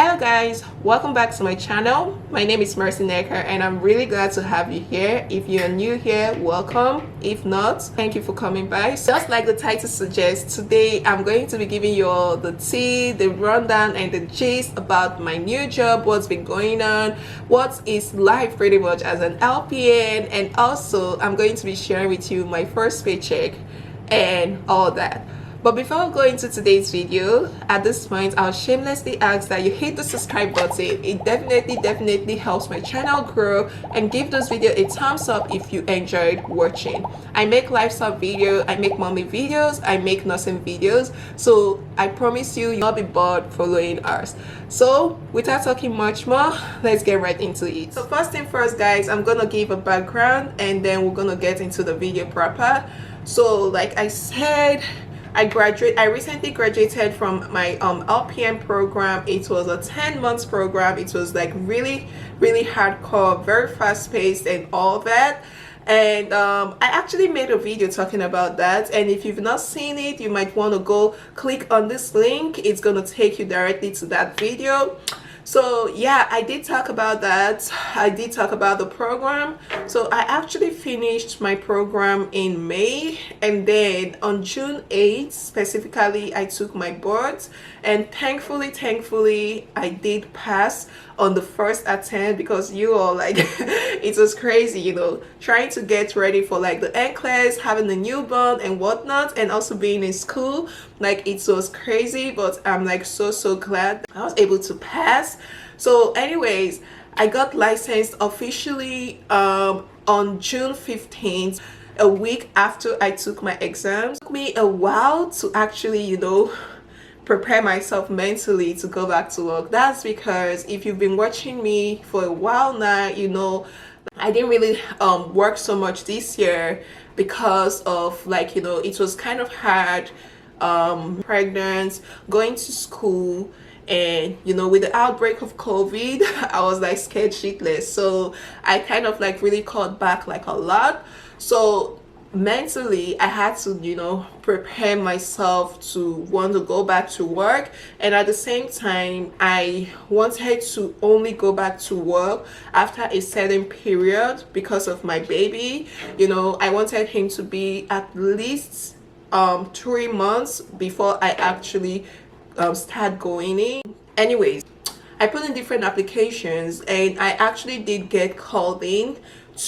Hello guys, welcome back to my channel. My name is Mercy Necker and I'm really glad to have you here. If you're new here, welcome. If not, thank you for coming by. Just like the title suggests, today I'm going to be giving you all the tea, the rundown and the gist about my new job, what's been going on, what is life pretty much as an LPN, and also I'm going to be sharing with you my first paycheck and all that. But before we go into today's video, at this point I'll shamelessly ask that you hit the subscribe button. It definitely helps my channel grow, and give this video a thumbs up if you enjoyed watching. I make lifestyle videos, I make mommy videos, I make nursing videos, so I promise you'll not be bored following ours. So without talking much more, let's get right into it. So first thing first guys, I'm gonna give a background and then we're gonna get into the video proper. So like I said, I recently graduated from my LPN program. It was a 10 months program. It was like really hardcore, very fast paced and all that. And I actually made a video talking about that, and if you've not seen it, you might want to go click on this link. It's going to take you directly to that video. So yeah, I did talk about that. I did talk about the program. So I actually finished my program in May, and then on June 8th specifically I took my boards, and thankfully I did pass on the first attempt, because you all like it was crazy, you know, trying to get ready for like the NCLEX, having a newborn and whatnot, and also being in school. Like it was crazy, but I'm like so glad I was able to pass. So anyways, I got licensed officially on June 15th, a week after I took my exams. It took me a while to actually, you know, prepare myself mentally to go back to work. That's because if you've been watching me for a while now, you know I didn't really work so much this year because of, like, you know, it was kind of hard, pregnant, going to school, and you know, with the outbreak of COVID I was like scared shitless, so I kind of like really cut back like a lot. So mentally I had to, you know, prepare myself to want to go back to work, and at the same time I wanted to only go back to work after a certain period because of my baby. You know, I wanted him to be at least 3 months before I actually start going in. Anyways, I put in different applications and I actually did get called in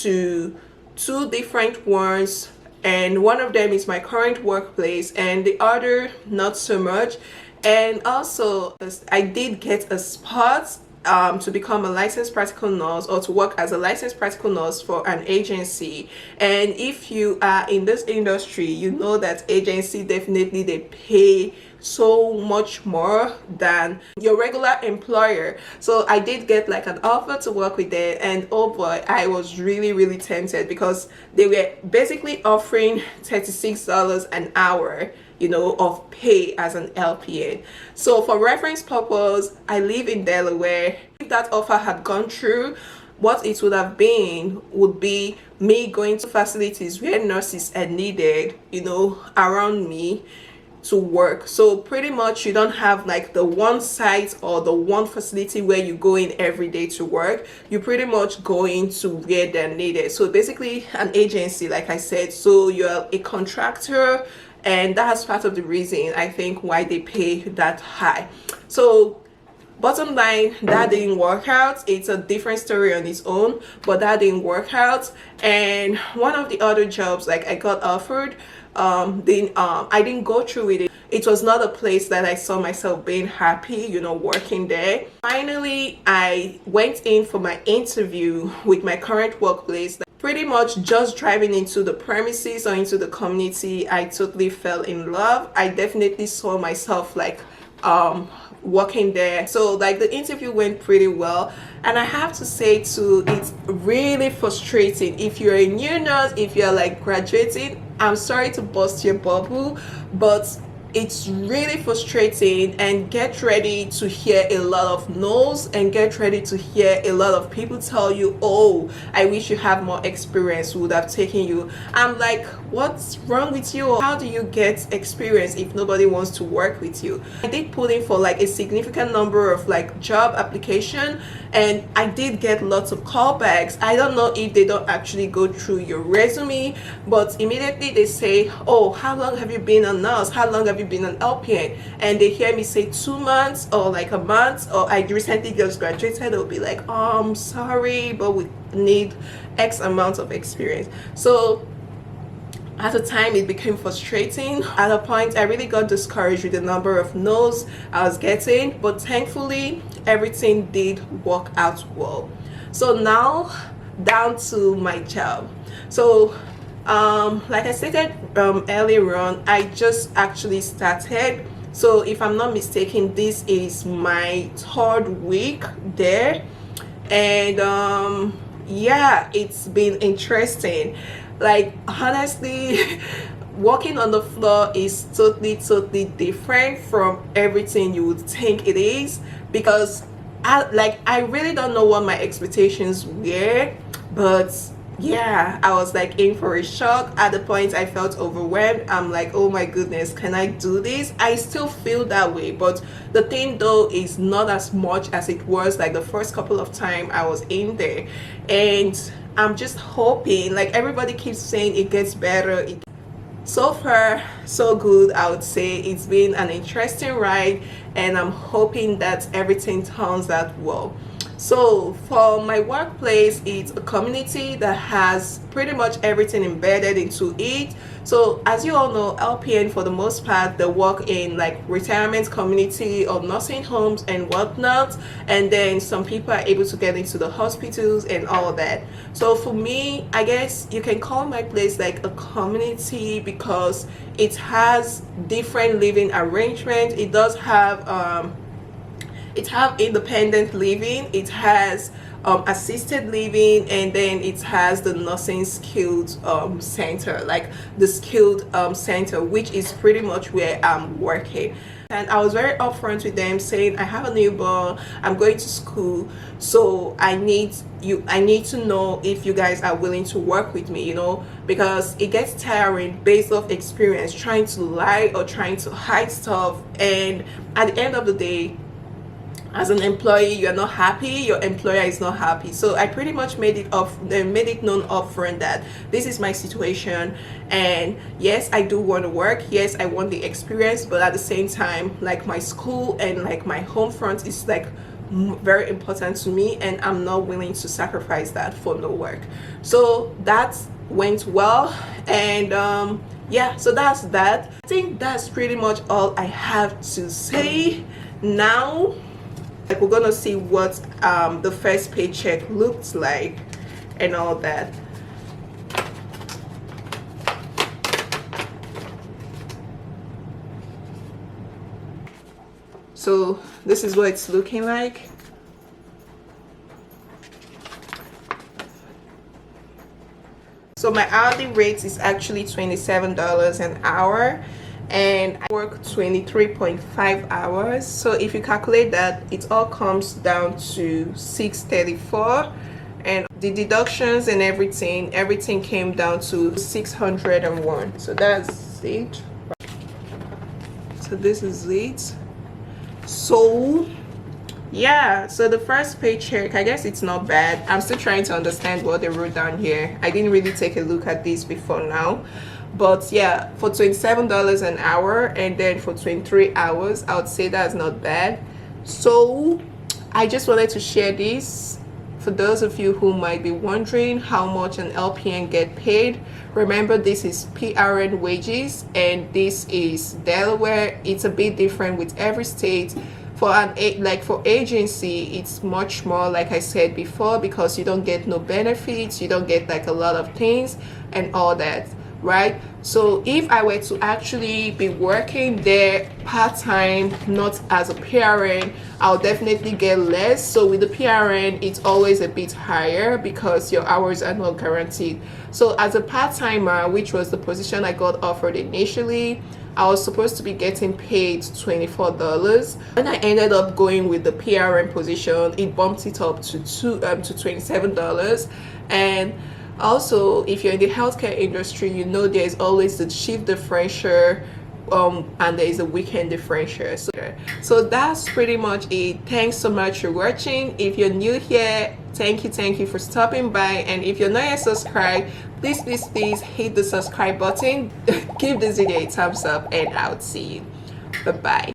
to 2 different ones, and one of them is my current workplace and the other not so much. And also I did get a spot to become a licensed practical nurse, or to work as a licensed practical nurse for an agency. And if you are in this industry, you know that agency definitely they pay so much more than your regular employer. So I did get like an offer to work with them, and oh boy, I was really tempted, because they were basically offering $36 an hour, you know, of pay as an LPN. So for reference purpose, I live in Delaware. If that offer had gone through, what it would have been would be me going to facilities where nurses are needed, you know, around me to work. So pretty much you don't have like the one site or the one facility where you go in every day to work. You pretty much go into where they're needed. So basically an agency, like I said, so you're a contractor, and that's part of the reason I think why they pay that high. So bottom line, that didn't work out. It's a different story on its own, but that didn't work out. And one of the other jobs like I got offered, I didn't go through with it. It was not a place that I saw myself being happy, you know, working there. Finally, I went in for my interview with my current workplace. Pretty much just driving into the premises or into the community, I totally fell in love. I definitely saw myself like working there. So like the interview went pretty well, and I have to say too, it's really frustrating if you're a new nurse, if you're like graduating. I'm sorry to burst your bubble, but it's really frustrating, and get ready to hear a lot of no's, and get ready to hear a lot of people tell you, oh, I wish you had more experience, would have taken you. I'm like, what's wrong with you? How do you get experience if nobody wants to work with you? I did put in for like a significant number of like job application, and I did get lots of callbacks. I don't know if they don't actually go through your resume, but immediately they say, oh, how long have you been a nurse? How long have you been an LPN? And they hear me say 2 months or like a month, or I recently just graduated, they'll be like, oh, I'm sorry, but we need X amount of experience. So at the time it became frustrating. At a point I really got discouraged with the number of no's I was getting, but thankfully everything did work out well. So now down to my job. So like I stated earlier on, I just actually started. So if I'm not mistaken, this is my 3rd week there, and yeah, it's been interesting. Like, honestly, walking on the floor is totally different from everything you would think it is, because I really don't know what my expectations were, but yeah, I was like in for a shock. At the point I felt overwhelmed. I'm like, oh my goodness, can I do this? I still feel that way, but the thing though is not as much as it was like the first couple of times I was in there. And I'm just hoping, like everybody keeps saying it gets better. So far so good, I would say. It's been an interesting ride, and I'm hoping that everything turns out well. So for my workplace, it's a community that has pretty much everything embedded into it. So as you all know, LPN for the most part, they work in like retirement community or nursing homes and whatnot, and then some people are able to get into the hospitals and all that. So for me, I guess you can call my place like a community because it has different living arrangements. It does have independent living, it has assisted living, and then it has the nursing skilled center, like the skilled center, which is pretty much where I'm working. And I was very upfront with them saying, I have a newborn, I'm going to school, so I need to know if you guys are willing to work with me, you know, because it gets tiring based off experience trying to lie or trying to hide stuff, and at the end of the day, as an employee, you're not happy, your employer is not happy. So I pretty much made it known upfront that this is my situation, and yes, I do want to work, yes, I want the experience, but at the same time, like my school and like my home front is like very important to me, and I'm not willing to sacrifice that for no work. So that went well, and yeah, so that's that. I think that's pretty much all I have to say now. Like, we're gonna see what the first paycheck looked like and all that. So this is what it's looking like. So my hourly rate is actually $27 an hour, and I work 23.5 hours. So if you calculate that, it all comes down to $634, and the deductions and everything came down to $601. So that's it. So this is it. So yeah, so the first paycheck, I guess it's not bad. I'm still trying to understand what they wrote down here. I didn't really take a look at this before now. But yeah, for $27 an hour, and then for 23 hours, I would say that's not bad. So I just wanted to share this for those of you who might be wondering how much an LPN get paid. Remember, this is PRN wages, and this is Delaware. It's a bit different with every state. For for agency, it's much more, like I said before, because you don't get no benefits, you don't get like a lot of things and all that, right? So if I were to actually be working there part-time, not as a PRN, I'll definitely get less. So with the PRN, it's always a bit higher because your hours are not guaranteed. So as a part-timer, which was the position I got offered initially, I was supposed to be getting paid $24. When I ended up going with the PRN position, it bumped it up to $27. And also, if you're in the healthcare industry, you know there's always the shift differential, and there is a weekend differential. So that's pretty much it. Thanks so much for watching. If you're new here, thank you for stopping by. And if you're not yet subscribed, please hit the subscribe button. Give this video a thumbs up, and I'll see you. Bye bye.